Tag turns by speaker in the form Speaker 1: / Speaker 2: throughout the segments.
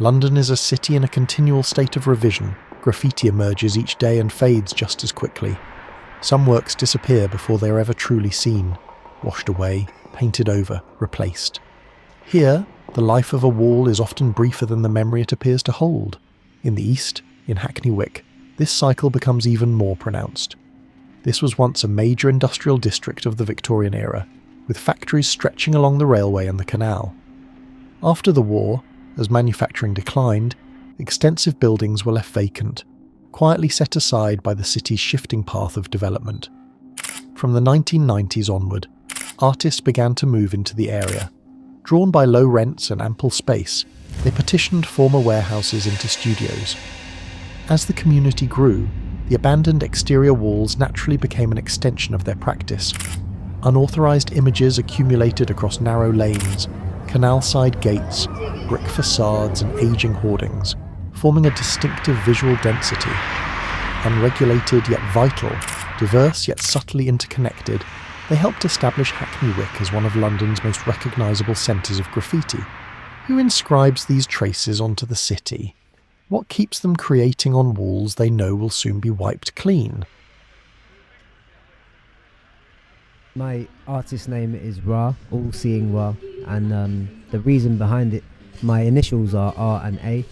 Speaker 1: London is a city in a continual state of revision. Graffiti emerges each day and fades just as quickly. Some works disappear before they are ever truly seen, washed away, painted over, replaced. Here, the life of a wall is often briefer than the memory it appears to hold. In the east, in Hackney Wick, this cycle becomes even more pronounced. This was once a major industrial district of the Victorian era, with factories stretching along the railway and the canal. After the war, as manufacturing declined, extensive buildings were left vacant, quietly set aside by the city's shifting path of development. From the 1990s onward, artists began to move into the area. Drawn by low rents and ample space, they partitioned former warehouses into studios. As the community grew, the abandoned exterior walls naturally became an extension of their practice. Unauthorized images accumulated across narrow lanes, canal-side gates, brick facades and aging hoardings, forming a distinctive visual density. Unregulated yet vital, diverse yet subtly interconnected, they helped establish Hackney Wick as one of London's most recognisable centres of graffiti. Who inscribes these traces onto the city? What keeps them creating on walls they know will soon be wiped clean?
Speaker 2: My artist name is Ra, All Seeing Ra, and the reason behind it, my initials are R and A.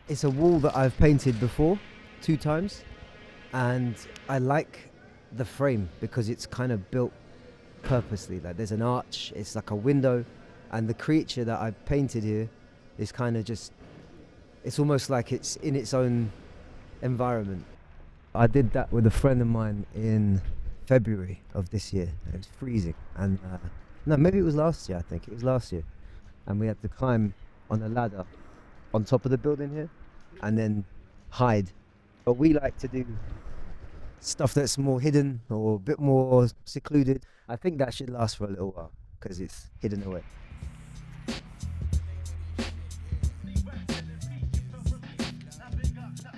Speaker 2: It's a wall that I've painted before, 2 times, and I like the frame because it's kind of built purposely. Like there's an arch, it's like a window, and the creature that I've painted here is kind of just, it's almost like it's in its own environment. I did that with a friend of mine in February of this year. It was freezing, and no, maybe it was last year. I think it was last year, and we had to climb on a ladder on top of the building here, and then hide. But we like to do stuff that's more hidden or a bit more secluded. I think that should last for a little while because it's hidden away.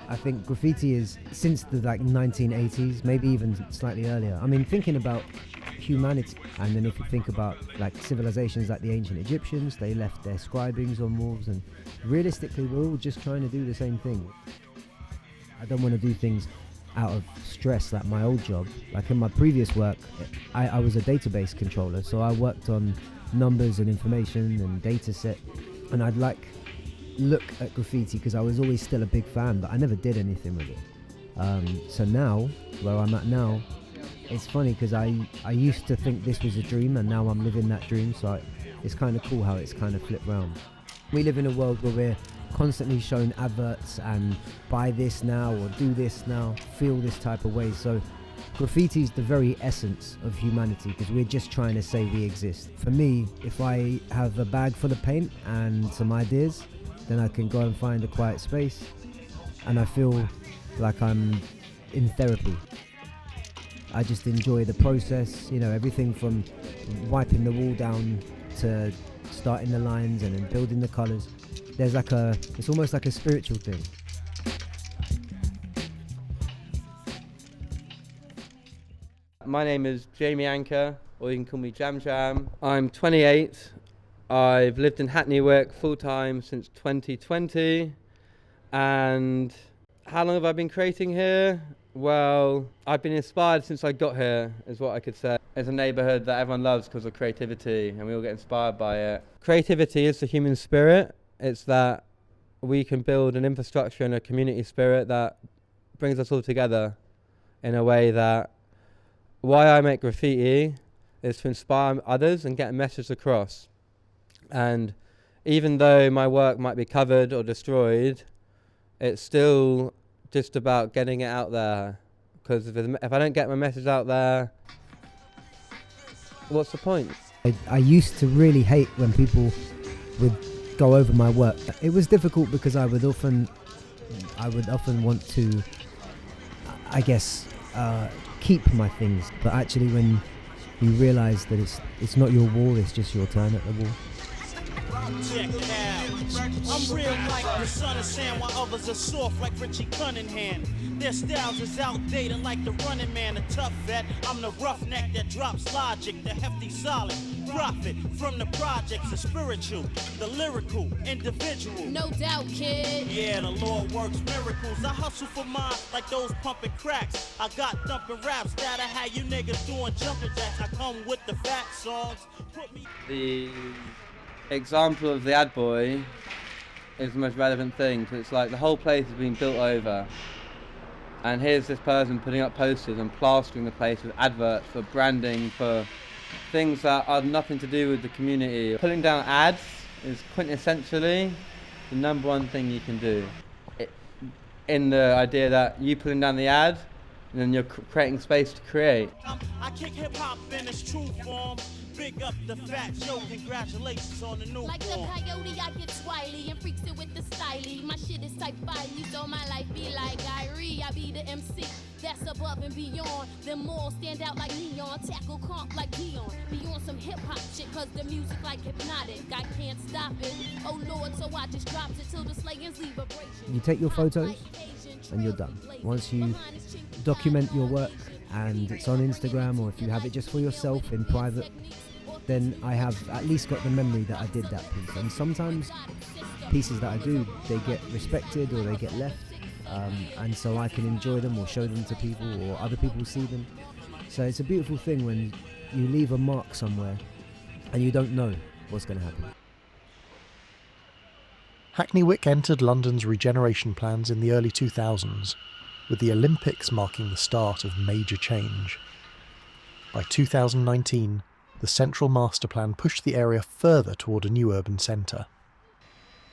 Speaker 2: I think graffiti is since the 1980s, maybe even slightly earlier. I mean, thinking about humanity, and then if you think about civilizations like the ancient Egyptians, they left their scribings on walls, and realistically we're all just trying to do the same thing. I don't want to do things out of stress like my old job. Like in my previous work, I was a database controller, so I worked on numbers and information and data set, and I'd look at graffiti because I was always still a big fan, but I never did anything with it. So now, where I'm at now, it's funny because I used to think this was a dream, and now I'm living that dream, so it's kind of cool how it's kind of flipped round. We live in a world where we're constantly shown adverts and buy this now or do this now, feel this type of way. So graffiti is the very essence of humanity because we're just trying to say we exist. For me, if I have a bag full of paint and some ideas, then I can go and find a quiet space and I feel like I'm in therapy. I just enjoy the process, everything from wiping the wall down to starting the lines and then building the colours. It's almost like a spiritual thing.
Speaker 3: My name is Jamie Anker, or you can call me Jam Jam. I'm 28. I've lived in Hackney Wick full-time since 2020. And how long have I been creating here? Well, I've been inspired since I got here, is what I could say. It's a neighbourhood that everyone loves because of creativity, and we all get inspired by it. Creativity is the human spirit. It's that we can build an infrastructure and a community spirit that brings us all together in a way that why I make graffiti is to inspire others and get a message across. And even though my work might be covered or destroyed, it's still just about getting it out there. Because if I don't get my message out there, what's the point?
Speaker 2: I used to really hate when people would go over my work. It was difficult because I would often want to, I guess, keep my things. But actually, when you realise that it's not your wall, it's just your turn at the wall.
Speaker 4: Check it out. I'm real like the son of Sam, while others are soft like Richie Cunningham. Their styles is outdated like the running man, a tough vet. I'm the roughneck that drops logic, the hefty solid profit from the projects, the spiritual, the lyrical, individual.
Speaker 5: No doubt, kid.
Speaker 4: Yeah, the Lord works miracles. I hustle for mine like those pumping cracks. I got thumping raps that I had you niggas doing jumping jacks. I come with the fat songs.
Speaker 3: The example of the ad boy is the most relevant thing. So it's like the whole place has been built over, and here's this person putting up posters and plastering the place with adverts for branding, for things that are nothing to do with the community. Pulling down ads is quintessentially the number one thing you can do. In the idea that you pulling down the ad, and then you're creating space to create.
Speaker 4: I kick hip hop in its true form. Big up the fat Joe, congratulations on the new
Speaker 5: Like the coyote, I get swiley and freaks it with the styly. My shit is type 5, so my life be like Irie. I be the MC that's above and beyond. Them more stand out like neon, tackle comp like Dion. Be on some hip hop shit, cause the music like hypnotic. I can't stop it. Oh Lord, so I just dropped it till the slayings leave vibration.
Speaker 2: You take your photos and you're done. Once you document your work and it's on Instagram, or if you have it just for yourself in private, then I have at least got the memory that I did that piece. And sometimes pieces that I do, they get respected or they get left, and so I can enjoy them or show them to people, or other people see them. So it's a beautiful thing when you leave a mark somewhere and you don't know what's going to happen.
Speaker 1: Hackney Wick entered London's regeneration plans in the early 2000s, with the Olympics marking the start of major change. By 2019, the central master plan pushed the area further toward a new urban centre.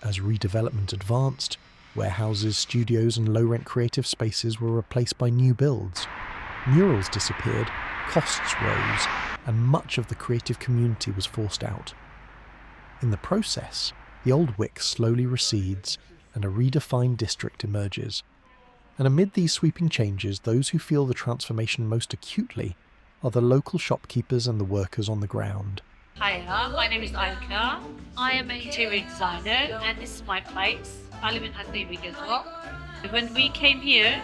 Speaker 1: As redevelopment advanced, warehouses, studios and low-rent creative spaces were replaced by new builds. Murals disappeared, costs rose, and much of the creative community was forced out. In the process, the old Wick slowly recedes and a redefined district emerges. And amid these sweeping changes, those who feel the transformation most acutely are the local shopkeepers and the workers on the ground.
Speaker 6: Hiya, my name is Alka. I am an interior designer and this is my place. I live in Hackney Wick as well. When we came here,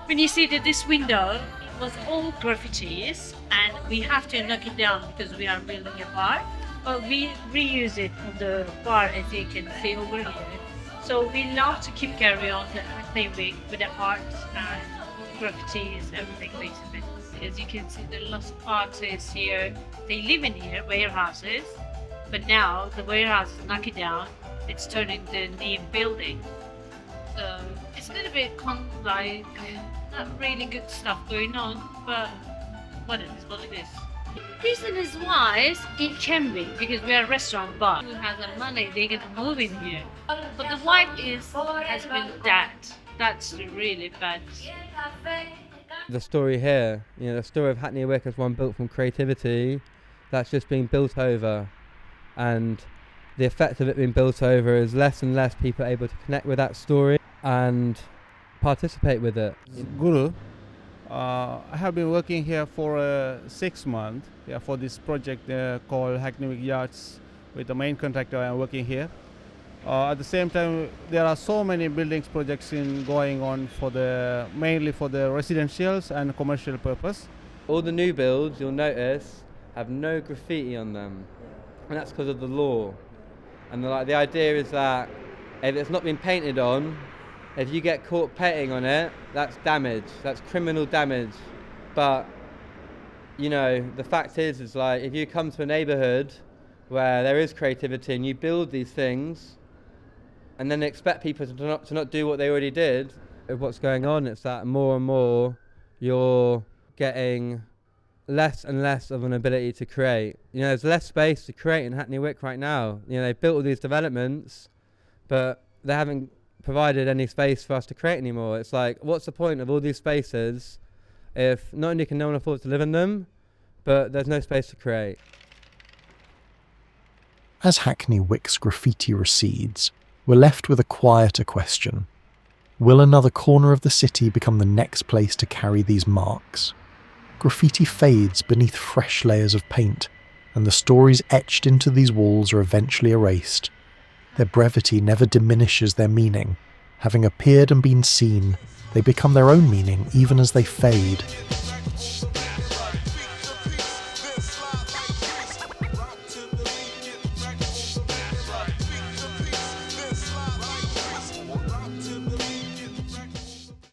Speaker 6: when you see that this window, it was all graffitis and we have to knock it down because we are building a bar. But we reuse it on the bar, as you can see over here. So we love to keep carry on the Hackney Wick with the art and graffitis, everything basically. As you can see, there are lots of artists here. They live in here, warehouses, but now the warehouse is knocking down. It's turning into new building. So it's a little bit like not really good stuff going on, but what it is, what it is. Business-wise, it can be because we are a restaurant bar. Who has the money, they can move in here. But the white has been that. That's really bad.
Speaker 3: The story here, the story of Hackney Wick as one built from creativity, that's just being built over, and the effect of it being built over is less and less people able to connect with that story and participate with it.
Speaker 7: Guru, I have been working here for 6 months for this project called Hackney Wick Yards with the main contractor. I am working here. At the same time, there are so many buildings projects going on mainly for the residentials and commercial purpose.
Speaker 3: All the new builds, you'll notice, have no graffiti on them, and that's because of the law. And the idea is that if it's not been painted on, if you get caught painting on it, that's damage, that's criminal damage. But the fact is like if you come to a neighbourhood where there is creativity and you build these things, and then expect people to not do what they already did, what's going on is that more and more you're getting less and less of an ability to create. There's less space to create in Hackney Wick right now. They've built all these developments, but they haven't provided any space for us to create anymore. It's like, what's the point of all these spaces if not only can no one afford to live in them, but there's no space to create?
Speaker 1: As Hackney Wick's graffiti recedes, we're left with a quieter question. Will another corner of the city become the next place to carry these marks? Graffiti fades beneath fresh layers of paint, and the stories etched into these walls are eventually erased. Their brevity never diminishes their meaning. Having appeared and been seen, they become their own meaning even as they fade.